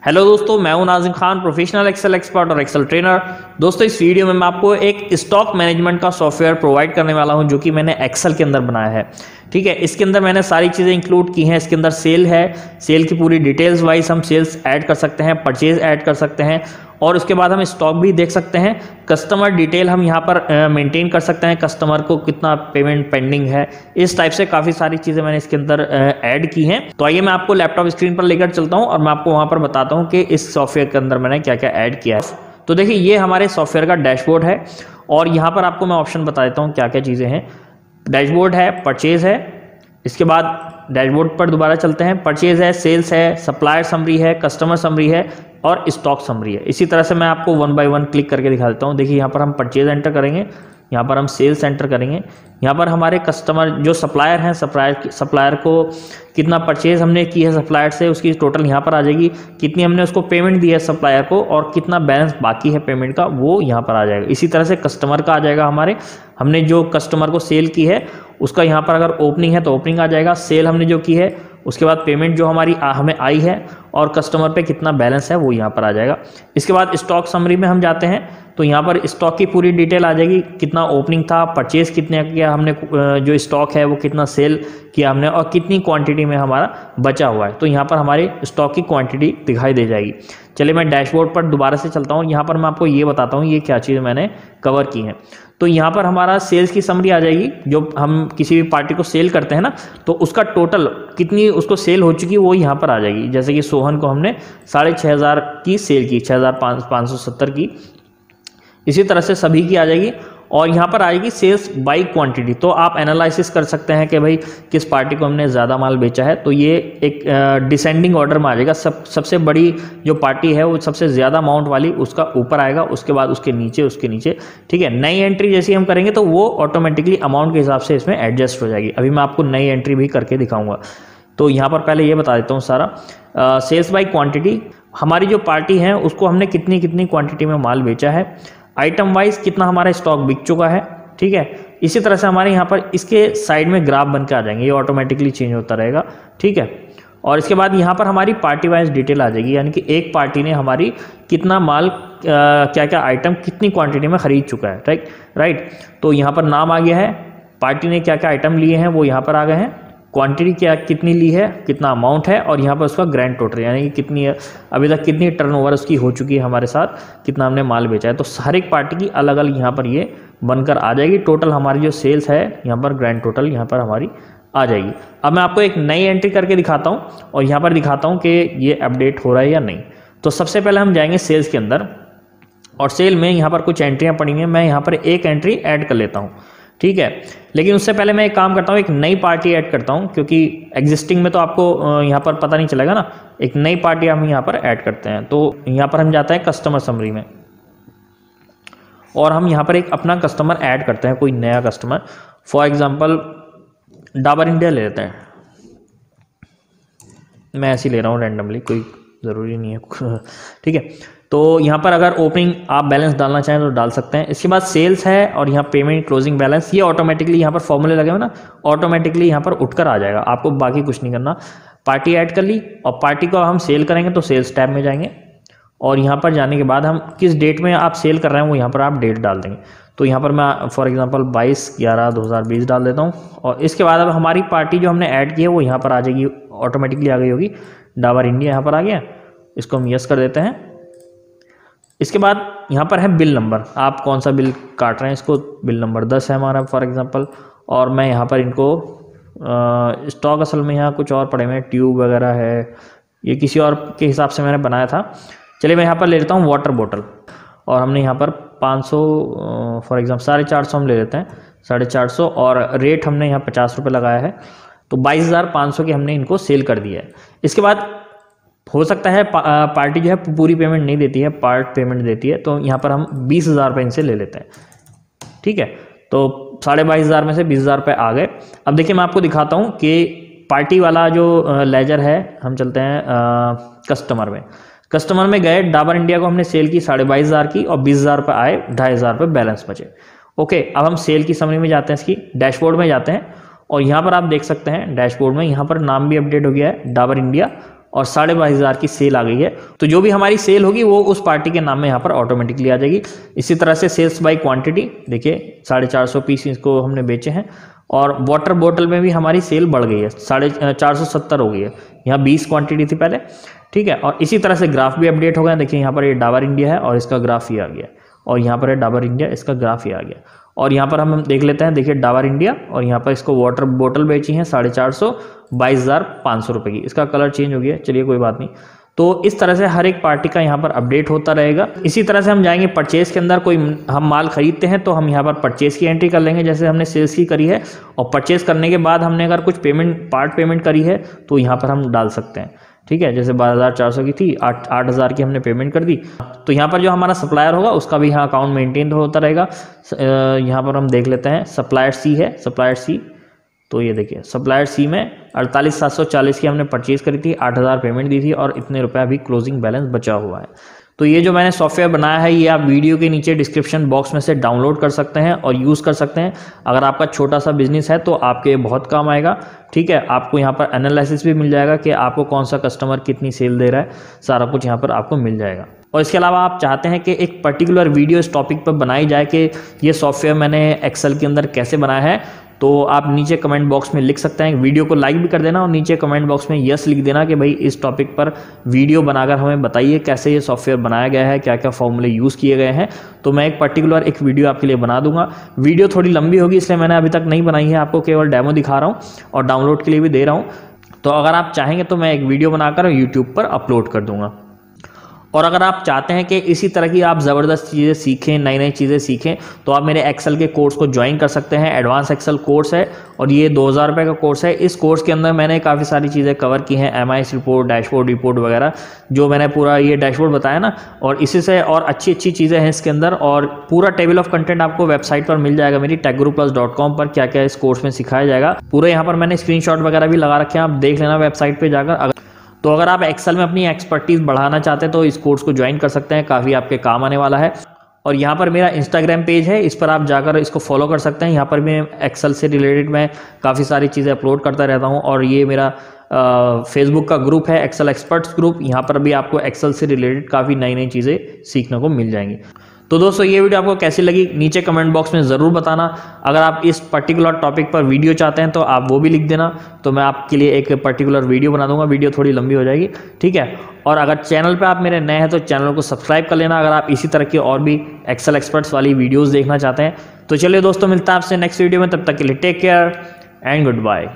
Hello दोस्तों, मैं हूं Nazim Khan, professional Excel expert और एक्सेल ट्रेनर। दोस्तों, इस वीडियो में मैं आपको एक स्टॉक मैनेजमेंट का सॉफ्टवेयर प्रोवाइड करने वाला हूं जो कि मैंने एक्सेल के अंदर बनाया है। ठीक है, इसके अंदर मैंने सारी चीज़ें इंक्लूड की हैं। इसके अंदर सेल है, सेल की पूरी डिटेल्स वाइज हम सेल्स ऐड कर सकते हैं, परचेज ऐड कर सकते हैं और उसके बाद हम स्टॉक भी देख सकते हैं। कस्टमर डिटेल हम यहाँ पर मेंटेन कर सकते हैं, कस्टमर को कितना पेमेंट पेंडिंग है, इस टाइप से काफ़ी सारी चीज़ें मैंने इसके अंदर ऐड की हैं। तो आइए मैं आपको लैपटॉप स्क्रीन पर लेकर चलता हूँ और मैं आपको वहाँ पर बताता हूँ कि इस सॉफ्टवेयर के अंदर मैंने क्या क्या ऐड किया है। तो देखिए, ये हमारे सॉफ्टवेयर का डैशबोर्ड है और यहाँ पर आपको मैं ऑप्शन बता देता हूँ क्या क्या चीज़ें हैं। डैशबोर्ड है, परचेज है, इसके बाद डैशबोर्ड पर दोबारा चलते हैं, परचेज है, सेल्स है, सप्लायर समरी है, कस्टमर समरी है और स्टॉक समरी है। इसी तरह से मैं आपको वन बाय वन क्लिक करके दिखा देता हूँ। देखिए, यहाँ पर हम परचेज एंटर करेंगे, यहाँ पर हम सेल्स एंटर करेंगे, यहाँ पर हमारे कस्टमर जो सप्लायर हैं, सप्लायर को कितना परचेज हमने की है सप्लायर से, उसकी टोटल यहाँ पर आ जाएगी। कितनी हमने उसको पेमेंट दी है सप्लायर को और कितना बैलेंस बाकी है पेमेंट का, वो यहाँ पर आ जाएगा। इसी तरह से कस्टमर का आ जाएगा, हमने जो कस्टमर को सेल की है उसका यहाँ पर अगर ओपनिंग है तो ओपनिंग आ जाएगा, सेल हमने जो की है उसके बाद पेमेंट जो हमारी हमें आई है और कस्टमर पे कितना बैलेंस है वो यहाँ पर आ जाएगा। इसके बाद स्टॉक समरी में हम जाते हैं तो यहाँ पर स्टॉक की पूरी डिटेल आ जाएगी, कितना ओपनिंग था, परचेज कितने किया हमने, जो स्टॉक है वो कितना सेल किया हमने और कितनी क्वांटिटी में हमारा बचा हुआ है। तो यहाँ पर हमारी स्टॉक की क्वांटिटी दिखाई दे जाएगी। चलिए मैं डैशबोर्ड पर दोबारा से चलता हूँ। यहाँ पर मैं आपको ये बताता हूँ ये क्या चीज़ मैंने कवर की है। तो यहाँ पर हमारा सेल्स की समरी आ जाएगी। जो हम किसी भी पार्टी को सेल करते हैं ना, तो उसका टोटल कितनी उसको सेल हो चुकी है वो यहाँ पर आ जाएगी। जैसे कि सोहन को हमने 6,500 की सेल की, 6,570 की, इसी तरह से सभी की आ जाएगी। और यहाँ पर आएगी सेल्स बाई क्वांटिटी। तो आप एनालिसिस कर सकते हैं कि भाई किस पार्टी को हमने ज़्यादा माल बेचा है। तो ये एक डिसेंडिंग ऑर्डर में आ जाएगा। सबसे बड़ी जो पार्टी है वो सबसे ज़्यादा अमाउंट वाली उसका ऊपर आएगा, उसके बाद उसके नीचे। ठीक है, नई एंट्री जैसी हम करेंगे तो वो ऑटोमेटिकली अमाउंट के हिसाब से इसमें एडजस्ट हो जाएगी। अभी मैं आपको नई एंट्री भी करके दिखाऊंगा। तो यहाँ पर पहले ये बता देता हूँ सारा सेल्स बाई क्वांटिटी। हमारी जो पार्टी है उसको हमने कितनी क्वांटिटी में माल बेचा है, आइटम वाइज कितना हमारा स्टॉक बिक चुका है। ठीक है, इसी तरह से हमारे यहाँ पर इसके साइड में ग्राफ बन के आ जाएंगे, ये ऑटोमेटिकली चेंज होता रहेगा। ठीक है, और इसके बाद यहाँ पर हमारी पार्टी वाइज डिटेल आ जाएगी, यानी कि एक पार्टी ने हमारी कितना माल क्या क्या आइटम कितनी क्वांटिटी में खरीद चुका है। राइट। तो यहाँ पर नाम आ गया है, पार्टी ने क्या क्या आइटम लिए हैं वो यहाँ पर आ गए हैं, क्वांटिटी क्या कितनी ली है, कितना अमाउंट है और यहाँ पर उसका ग्रैंड टोटल, यानी कि कितनी अभी तक कितनी टर्नओवर उसकी हो चुकी है हमारे साथ, कितना हमने माल बेचा है। तो हर एक पार्टी की अलग अलग यहाँ पर ये बनकर आ जाएगी। टोटल हमारी जो सेल्स है यहाँ पर ग्रैंड टोटल यहाँ पर हमारी आ जाएगी। अब मैं आपको एक नई एंट्री करके दिखाता हूँ और यहाँ पर दिखाता हूँ कि ये अपडेट हो रहा है या नहीं। तो सबसे पहले हम जाएंगे सेल्स के अंदर और सेल में यहाँ पर कुछ एंट्रियाँ पड़ी हैं। मैं यहाँ पर एक एंट्री ऐड कर लेता हूँ। ठीक है, लेकिन उससे पहले मैं एक काम करता हूँ, एक नई पार्टी ऐड करता हूँ, क्योंकि एग्जिस्टिंग में तो आपको यहाँ पर पता नहीं चलेगा ना। एक नई पार्टी हम यहाँ पर ऐड करते हैं। तो यहाँ पर हम जाते हैं कस्टमर समरी में और हम यहाँ पर एक अपना कस्टमर ऐड करते हैं, कोई नया customer. For example Dabur India ले लेते हैं, मैं ऐसे ही ले रहा हूँ रैंडमली, कोई ज़रूरी नहीं है। ठीक है, तो यहाँ पर अगर ओपनिंग आप बैलेंस डालना चाहें तो डाल सकते हैं। इसके बाद सेल्स है और यहाँ पेमेंट क्लोजिंग बैलेंस, ये ऑटोमेटिकली यहाँ पर फॉर्मूले लगे हुए ना, ऑटोमेटिकली यहाँ पर उठकर आ जाएगा, आपको बाकी कुछ नहीं करना। पार्टी ऐड कर ली और पार्टी को हम सेल करेंगे तो सेल्स टैब में जाएंगे और यहाँ पर जाने के बाद हम किस डेट में आप सेल कर रहे हैं वो यहाँ पर आप डेट डाल देंगे। तो यहाँ पर मैं फॉर एग्जांपल 22/11/2020 डाल देता हूँ और इसके बाद अब हमारी पार्टी जो हमने ऐड की है वो यहाँ पर आ जाएगी, ऑटोमेटिकली आ गई होगी। डाबर इंडिया यहाँ पर आ गया, इसको हम यस कर देते हैं। इसके बाद यहाँ पर है बिल नंबर, आप कौन सा बिल काट रहे हैं, इसको बिल नंबर 10 है हमारा फॉर एग्जांपल। और मैं यहाँ पर इनको स्टॉक असल में यहाँ कुछ और पड़े हुए हैं, ट्यूब वगैरह है, ये किसी और के हिसाब से मैंने बनाया था। चलिए मैं यहाँ पर ले लेता हूँ वाटर बॉटल और हमने यहाँ पर 500 फॉर एग्जाम्पल 450 हम ले लेते हैं, 450 और रेट हमने यहाँ 50 रुपये लगाया है। तो 22,500 की हमने इनको सेल कर दिया है। इसके बाद हो सकता है पार्टी जो है पूरी पेमेंट नहीं देती है, पार्ट पेमेंट देती है, तो यहाँ पर हम 20,000 रुपये इनसे ले लेते हैं। ठीक है, तो 22,500 में से 20,000 रुपये आ गए। अब देखिए मैं आपको दिखाता हूँ कि पार्टी वाला जो लेजर है, हम चलते हैं कस्टमर में गए, डाबर इंडिया को हमने सेल की 22,500 की और 20,000 रुपये आए, 2,500 रुपये बैलेंस बचे। ओके, अब हम सेल की समरी में जाते हैं, इसकी डैशबोर्ड में जाते हैं और यहाँ पर आप देख सकते हैं डैशबोर्ड में यहाँ पर नाम भी अपडेट हो गया है डाबर इंडिया और 22,500 की सेल आ गई है। तो जो भी हमारी सेल होगी वो उस पार्टी के नाम में यहाँ पर ऑटोमेटिकली आ जाएगी। इसी तरह से सेल्स बाय क्वांटिटी देखिए 450 पीस इसको हमने बेचे हैं। और वाटर बोतल में भी हमारी सेल बढ़ गई है, 470 हो गई है, यहाँ 20 क्वांटिटी थी पहले, ठीक है। और इसी तरह से ग्राफ भी अपडेट हो गया। देखिए यहाँ पर ये डाबर इंडिया है और इसका ग्राफ ही आ गया, और यहाँ पर है डाबर इंडिया, इसका ग्राफ ही आ गया। और यहाँ पर हम देख लेते हैं, देखिए डाबर इंडिया, और यहाँ पर इसको वाटर बोतल बेची है 450, 22,500 रुपये की। इसका कलर चेंज हो गया, चलिए कोई बात नहीं। तो इस तरह से हर एक पार्टी का यहाँ पर अपडेट होता रहेगा। इसी तरह से हम जाएंगे परचेज के अंदर, कोई हम माल खरीदते हैं तो हम यहाँ पर परचेज की एंट्री कर लेंगे, जैसे हमने सेल्स की करी है। और परचेज करने के बाद हमने अगर कुछ पार्ट पेमेंट करी है तो यहाँ पर हम डाल सकते हैं, ठीक है। जैसे 12,400 की थी, 8,000 की हमने पेमेंट कर दी, तो यहाँ पर जो हमारा सप्लायर होगा उसका भी यहाँ अकाउंट मेंटेन होता रहेगा। यहाँ पर हम देख लेते हैं, सप्लायर सी है, सप्लायर सी, तो ये देखिए सप्लायर सी में 48,740 की हमने परचेज करी थी, 8,000 पेमेंट दी थी और इतने रुपये अभी क्लोजिंग बैलेंस बचा हुआ है। तो ये जो मैंने सॉफ्टवेयर बनाया है ये आप वीडियो के नीचे डिस्क्रिप्शन बॉक्स में से डाउनलोड कर सकते हैं और यूज़ कर सकते हैं। अगर आपका छोटा सा बिजनेस है तो आपके ये बहुत काम आएगा, ठीक है। आपको यहाँ पर एनालिसिस भी मिल जाएगा कि आपको कौन सा कस्टमर कितनी सेल दे रहा है, सारा कुछ यहाँ पर आपको मिल जाएगा। और इसके अलावा आप चाहते हैं कि एक पर्टिकुलर वीडियो इस टॉपिक पर बनाई जाए कि ये सॉफ्टवेयर मैंने एक्सेल के अंदर कैसे बनाया है, तो आप नीचे कमेंट बॉक्स में लिख सकते हैं। वीडियो को लाइक भी कर देना और नीचे कमेंट बॉक्स में यस लिख देना कि भाई इस टॉपिक पर वीडियो बनाकर हमें बताइए कैसे ये सॉफ्टवेयर बनाया गया है, क्या क्या फॉर्मूले यूज़ किए गए हैं। तो मैं एक पर्टिकुलर एक वीडियो आपके लिए बना दूंगा। वीडियो थोड़ी लंबी होगी इसलिए मैंने अभी तक नहीं बनाई है, आपको केवल डेमो दिखा रहा हूँ और डाउनलोड के लिए भी दे रहा हूँ। तो अगर आप चाहेंगे तो मैं एक वीडियो बनाकर यूट्यूब पर अपलोड कर दूंगा। और अगर आप चाहते हैं कि इसी तरह की आप ज़बरदस्त चीज़ें सीखें, नई नई चीज़ें सीखें, तो आप मेरे एक्सेल के कोर्स को ज्वाइन कर सकते हैं। एडवांस एक्सेल कोर्स है और ये 2,000 रुपये का कोर्स है। इस कोर्स के अंदर मैंने काफ़ी सारी चीज़ें कवर की हैं, MIS रिपोर्ट, डैशबोर्ड रिपोर्ट वगैरह, जो मैंने पूरा ये डैशबोर्ड बताया ना, और इसी से और अच्छी अच्छी चीज़ें हैं इसके अंदर। और पूरा टेबल ऑफ कंटेंट आपको वेबसाइट पर मिल जाएगा मेरी techguruplus.com पर, क्या क्या इस कोर्स में सिखाया जाएगा पूरा। यहाँ पर मैंने स्क्रीनशॉट वगैरह भी लगा रखे हैं, आप देख लेना वेबसाइट पर जाकर। तो अगर आप एक्सेल में अपनी एक्सपर्टीज बढ़ाना चाहते हैं तो इस कोर्स को ज्वाइन कर सकते हैं, काफ़ी आपके काम आने वाला है। और यहाँ पर मेरा इंस्टाग्राम पेज है, इस पर आप जाकर इसको फॉलो कर सकते हैं। यहाँ पर मैं एक्सेल से रिलेटेड मैं काफ़ी सारी चीज़ें अपलोड करता रहता हूँ। और ये मेरा फेसबुक का ग्रुप है, एक्सेल एक्सपर्ट्स ग्रुप, यहाँ पर भी आपको एक्सेल से रिलेटेड काफ़ी नई नई चीज़ें सीखने को मिल जाएंगी। तो दोस्तों ये वीडियो आपको कैसी लगी नीचे कमेंट बॉक्स में ज़रूर बताना। अगर आप इस पर्टिकुलर टॉपिक पर वीडियो चाहते हैं तो आप वो भी लिख देना, तो मैं आपके लिए एक पर्टिकुलर वीडियो बना दूंगा। वीडियो थोड़ी लंबी हो जाएगी, ठीक है। और अगर चैनल पे आप मेरे नए हैं तो चैनल को सब्सक्राइब कर लेना अगर आप इसी तरह की और भी एक्सेल एक्सपर्ट्स वाली वीडियोज़ देखना चाहते हैं। तो चलिए दोस्तों, मिलता है आपसे नेक्स्ट वीडियो में, तब तक के लिए take care and good bye.